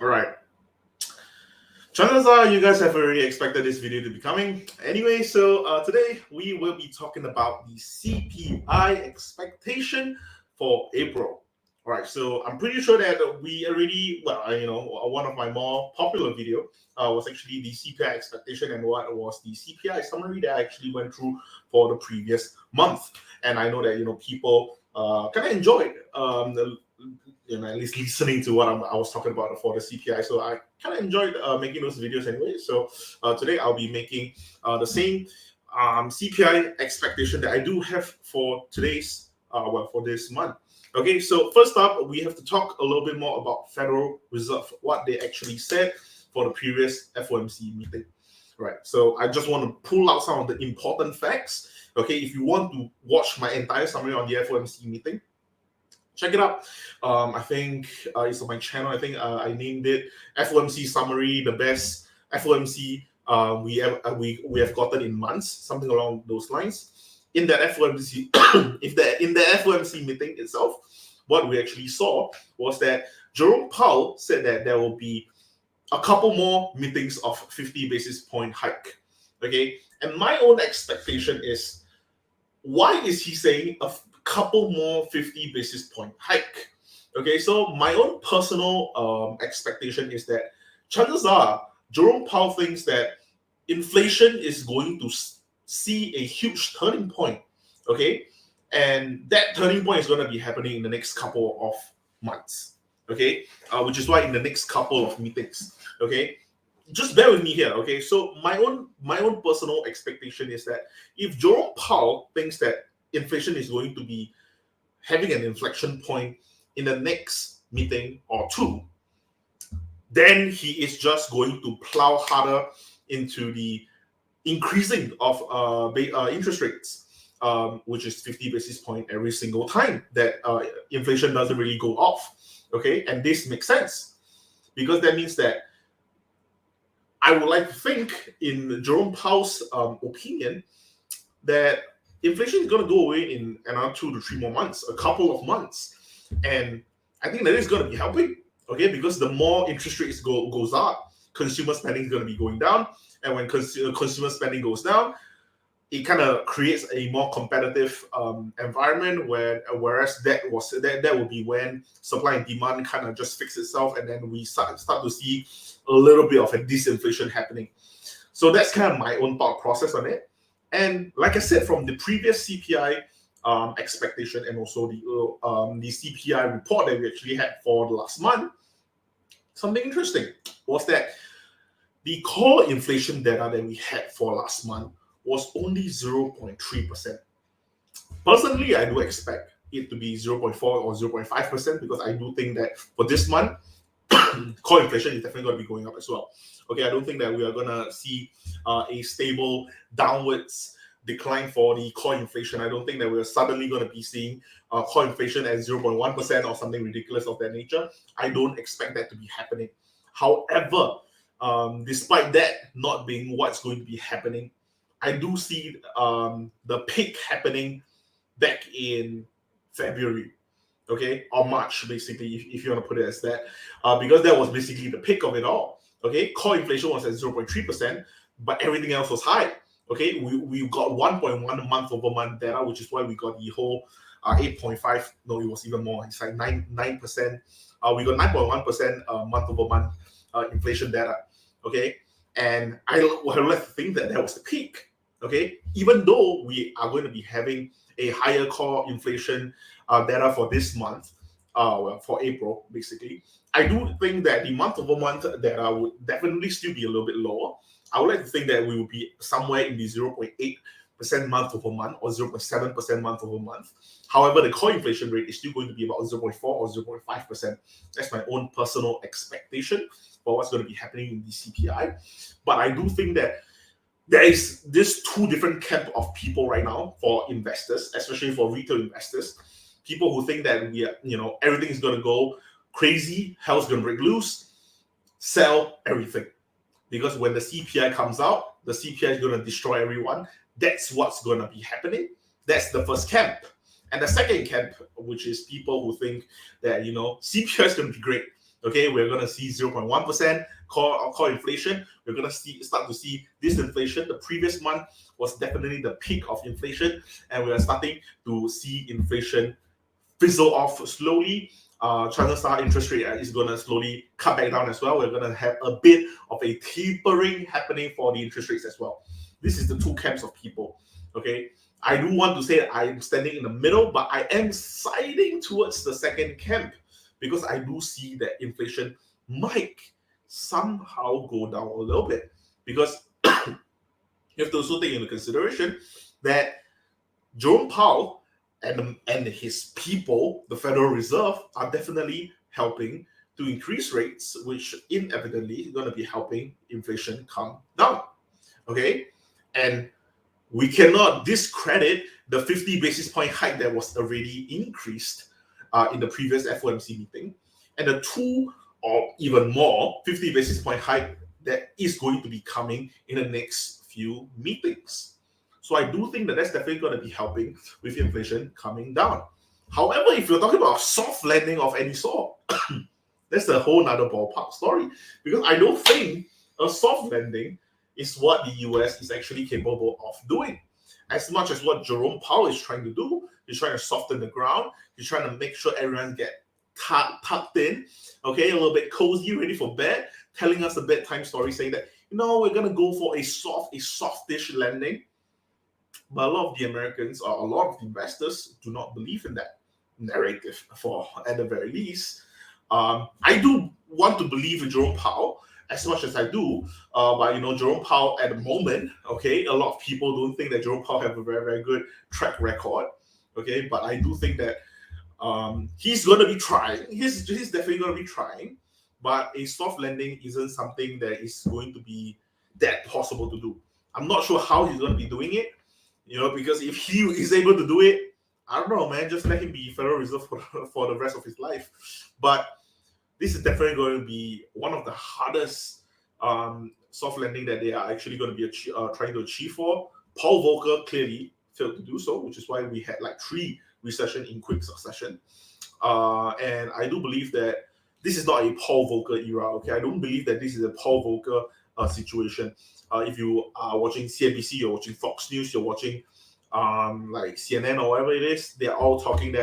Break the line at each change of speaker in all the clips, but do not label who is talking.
All right. Chances are you guys have already expected this video to be coming. Anyway, so today we will be talking about the CPI expectation for April. All right, so I'm pretty sure that we already, one of my more popular video was actually the CPI expectation and what was the CPI summary that I actually went through for the previous month. And I know that people kind of enjoyed at least listening to what I was talking about for the CPI. So I kind of enjoyed making those videos anyway. So today I'll be making the same CPI expectation that I do have for today's, for this month. Okay, so first up, we have to talk a little bit more about Federal Reserve, what they actually said for the previous FOMC meeting. Right, so I just want to pull out some of the important facts. Okay, if you want to watch my entire summary on the FOMC meeting, check it out. I think it's on my channel. I think I named it FOMC summary, the best FOMC we have gotten in months, something along those lines. In that FOMC, in the FOMC meeting itself, what we actually saw was that Jerome Powell said that there will be a couple more meetings of 50 basis point hike. Okay, and my own expectation is, why is he saying a couple more 50 basis point hike? Okay, so my own personal expectation is that chances are Jerome Powell thinks that inflation is going to see a huge turning point. Okay, and that turning point is going to be happening in the next couple of months. Okay, which is why in the next couple of meetings. Okay, just bear with me here. Okay, so my own personal expectation is that if Jerome Powell thinks that inflation is going to be having an inflection point in the next meeting or two, then he is just going to plow harder into the increasing of interest rates, which is 50 basis point every single time that inflation doesn't really go off. Okay, and this makes sense because that means that I would like to think, in Jerome Powell's opinion, that inflation is going to go away in another 2 to 3 more months, a couple of months, and I think that is going to be helping. Okay, because the more interest rates goes up, consumer spending is going to be going down, and when consumer spending goes down, it kind of creates a more competitive environment. Whereas that will be when supply and demand kind of just fix itself, and then we start to see a little bit of a disinflation happening. So that's kind of my own thought process on it. And like I said, from the previous CPI expectation and also the CPI report that we actually had for the last month, something interesting was that the core inflation data that we had for last month was only 0.3%. Personally, I do expect it to be 0.4 or 0.5% because I do think that for this month, core inflation is definitely going to be going up as well. Okay, I don't think that we are going to see a stable downwards decline for the core inflation. I don't think that we're suddenly going to be seeing core inflation at 0.1% or something ridiculous of that nature. I don't expect that to be happening. However, despite that not being what's going to be happening, I do see the peak happening back in February, okay, or March, basically, if you want to put it as that, because that was basically the peak of it all. Okay, core inflation was at 0.3%, but everything else was high. Okay, we got 1.1 month over month data, which is why we got the whole 8.5. No, it was even more. It's like 9%. We got 9.1% month over month inflation data. Okay, and I would like to think that was the peak. Okay, even though we are going to be having a higher core inflation data for this month, for April, basically, I do think that the month over month data would definitely still be a little bit lower. I would like to think that we will be somewhere in the 0.8% month over month or 0.7% month over month. However, the core inflation rate is still going to be about 0.4 or 0.5%. That's my own personal expectation for what's going to be happening in the CPI. But I do think that there is this two different camp of people right now for investors, especially for retail investors. People who think that everything is going to go crazy, hell's going to break loose, sell everything. Because when the CPI comes out, the CPI is going to destroy everyone. That's what's going to be happening. That's the first camp. And the second camp, which is people who think that, CPI is going to be great. Okay, we're going to see 0.1% core inflation. We're going to start to see disinflation. The previous month was definitely the peak of inflation, and we are starting to see inflation fizzle off slowly. Chances are interest rate is going to slowly cut back down as well. We're going to have a bit of a tapering happening for the interest rates as well. This is the two camps of people. Okay, I do want to say that I'm standing in the middle, but I am siding towards the second camp because I do see that inflation might somehow go down a little bit, because you have to also take into consideration that Jerome Powell and his people, the Federal Reserve, are definitely helping to increase rates, which inevitably is going to be helping inflation come down. Okay, and we cannot discredit the 50 basis point hike that was already increased in the previous FOMC meeting, and the 2 or even more 50 basis point hike that is going to be coming in the next few meetings. So I do think that that's definitely going to be helping with inflation coming down. However, if you're talking about a soft landing of any sort, that's a whole nother ballpark story, because I don't think a soft landing is what the US is actually capable of doing. As much as what Jerome Powell is trying to do, he's trying to soften the ground, he's trying to make sure everyone get tucked in, okay, a little bit cozy, ready for bed, telling us a bedtime story, saying that, we're going to go for a softish landing. But a lot of the Americans, or a lot of the investors, do not believe in that narrative, for at the very least. I do want to believe in Jerome Powell as much as I do, but Jerome Powell at the moment, okay, a lot of people don't think that Jerome Powell have a very, very good track record, okay, but I do think that he's going to be trying. He's definitely going to be trying, but a soft landing isn't something that is going to be that possible to do. I'm not sure how he's going to be doing it, because if he is able to do it, I don't know, man, just let him be Federal Reserve for the rest of his life. But this is definitely going to be one of the hardest soft landing that they are actually going to be trying to achieve for. Paul Volcker clearly failed to do so, which is why we had like 3 recession in quick succession. And I do believe that this is not a Paul Volcker era, okay? I don't believe that this is a Paul Volcker situation. If you are watching CNBC, you're watching Fox News, you're watching like CNN or whatever it is, they're all talking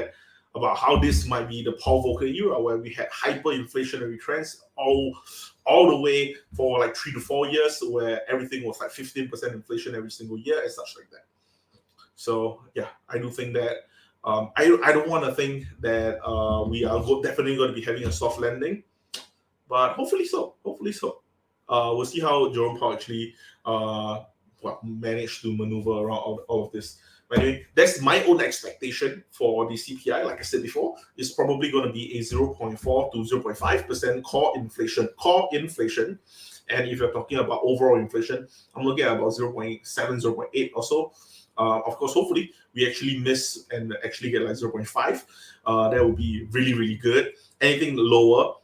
about how this might be the Paul Volcker era, where we had hyperinflationary trends all the way for like 3 to 4 years, where everything was like 15% inflation every single year and such like that. So yeah, I do think that I don't want to think that we are definitely going to be having a soft landing, but hopefully so. We'll see how Jerome Powell actually managed to maneuver around all of this. But anyway, that's my own expectation for the CPI. Like I said before, it's probably going to be a 0.4 to 0.5% core inflation. And if you're talking about overall inflation, I'm looking at about 0.7, 0.8 or so. Of course, hopefully, we actually miss and actually get like 0.5. That would be really, really good. Anything lower,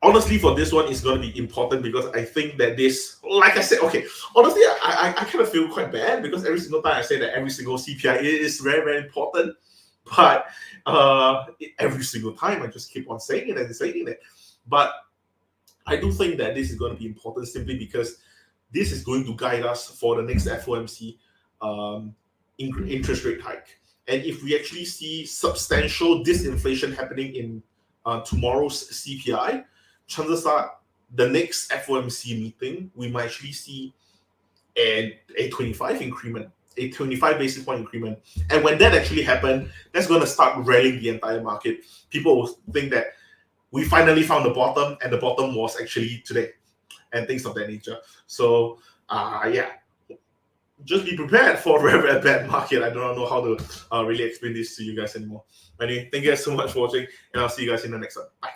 honestly, for this one, is going to be important, because I think that this, like I said, okay, honestly, I kind of feel quite bad, because every single time I say that every single CPI is very, very important, but every single time I just keep on saying it and saying it. But I do think that this is going to be important simply because this is going to guide us for the next FOMC interest rate hike. And if we actually see substantial disinflation happening in tomorrow's CPI, chances are the next FOMC meeting, we might actually see a 25 increment, a 25 basis point increment. And when that actually happens, that's going to start rallying the entire market. People will think that we finally found the bottom, and the bottom was actually today, and things of that nature. So, yeah, just be prepared for a very, very bad market. I don't know how to really explain this to you guys anymore. Anyway, thank you guys so much for watching, and I'll see you guys in the next one. Bye.